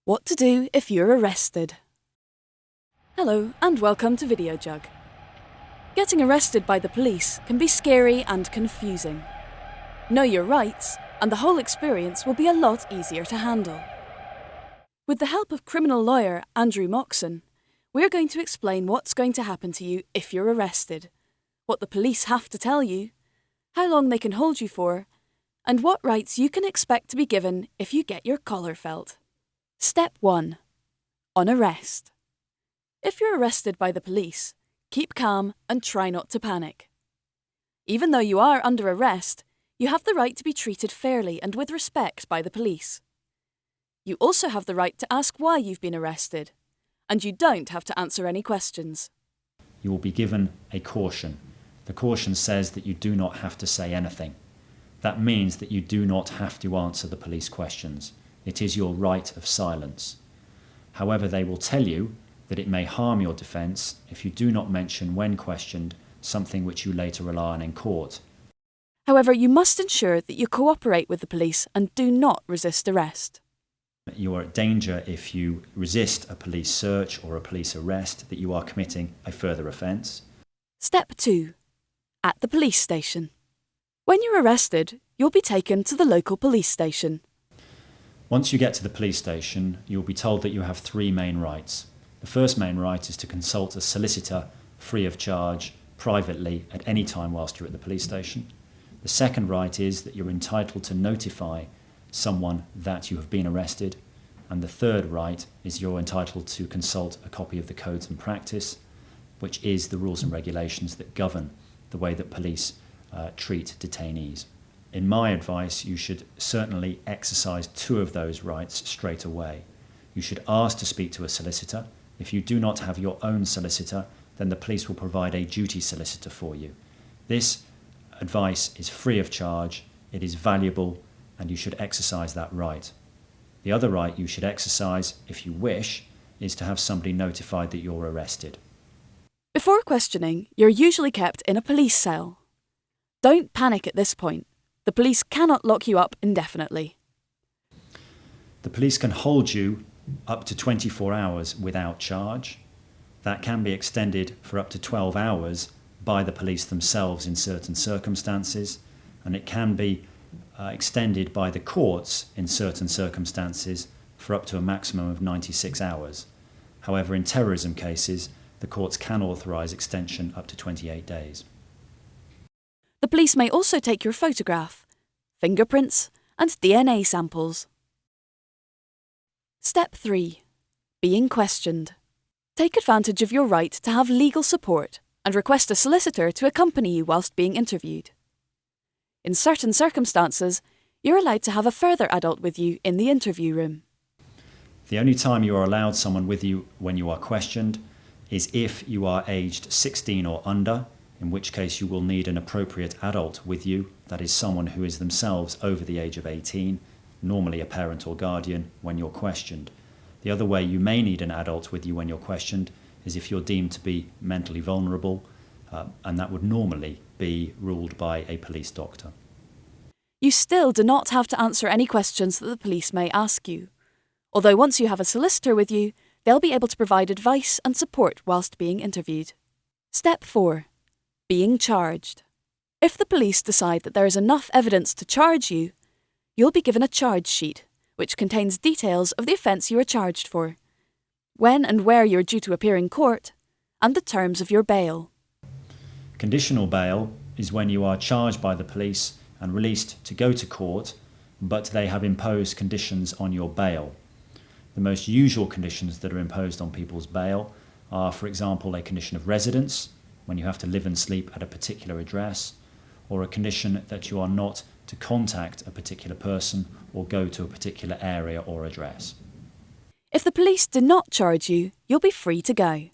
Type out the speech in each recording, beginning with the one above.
What to do if you're arrested. Hello and welcome to Videojug. Getting arrested by the police can be scary and confusing. Know your rights and the whole experience will be a lot easier to handle. With the help of criminal lawyer Andrew Moxon, we're going to explain what's going to happen to you if you're arrested, what the police have to tell you, how long they can hold you for, and what rights you can expect to be given if you get your collar felt. Step 1. On arrest. If you're arrested by the police, keep calm and try not to panic. Even though you are under arrest, you have the right to be treated fairly and with respect by the police. You also have the right to ask why you've been arrested, and you don't have to answer any questions. You will be given a caution. The caution says that you do not have to say anything. That means that you do not have to answer the police questions. It is your right of silence. However, they will tell you that it may harm your defence if you do not mention when questioned something which you later rely on in court. However, you must ensure that you cooperate with the police and do not resist arrest. You are at danger if you resist a police search or a police arrest, that you are committing a further offence. Step 2. At the police station. When you're arrested, you'll be taken to the local police station. Once you get to the police station, you'll be told that you have three main rights. The first main right is to consult a solicitor free of charge, privately, at any time whilst you're at the police station. The second right is that you're entitled to notify someone that you have been arrested. And the third right is you're entitled to consult a copy of the codes and practice, which is the rules and regulations that govern the way that police treat detainees. In my advice, you should certainly exercise two of those rights straight away. You should ask to speak to a solicitor. If you do not have your own solicitor, then the police will provide a duty solicitor for you. This advice is free of charge, it is valuable, and you should exercise that right. The other right you should exercise, if you wish, is to have somebody notified that you're arrested. Before questioning, you're usually kept in a police cell. Don't panic at this point. The police cannot lock you up indefinitely. The police can hold you up to 24 hours without charge. That can be extended for up to 12 hours by the police themselves in certain circumstances, and it can be extended by the courts in certain circumstances for up to a maximum of 96 hours. However, in terrorism cases, the courts can authorise extension up to 28 days. The police may also take your photograph, fingerprints, and DNA samples. Step 3. Being questioned. Take advantage of your right to have legal support and request a solicitor to accompany you whilst being interviewed. In certain circumstances, you're allowed to have a further adult with you in the interview room. The only time you are allowed someone with you when you are questioned is if you are aged 16 or under, in which case you will need an appropriate adult with you, that is someone who is themselves over the age of 18, normally a parent or guardian, when you're questioned. The other way you may need an adult with you when you're questioned is if you're deemed to be mentally vulnerable, and that would normally be ruled by a police doctor. You still do not have to answer any questions that the police may ask you, although once you have a solicitor with you, they'll be able to provide advice and support whilst being interviewed. Step 4. Being charged. If the police decide that there is enough evidence to charge you, you'll be given a charge sheet, which contains details of the offence you are charged for, when and where you're due to appear in court, and the terms of your bail. Conditional bail is when you are charged by the police and released to go to court, but they have imposed conditions on your bail. The most usual conditions that are imposed on people's bail are, for example, a condition of residence, when you have to live and sleep at a particular address, or a condition that you are not to contact a particular person or go to a particular area or address. If the police do not charge you, you'll be free to go.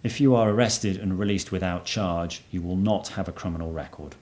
If you are arrested and released without charge, you will not have a criminal record.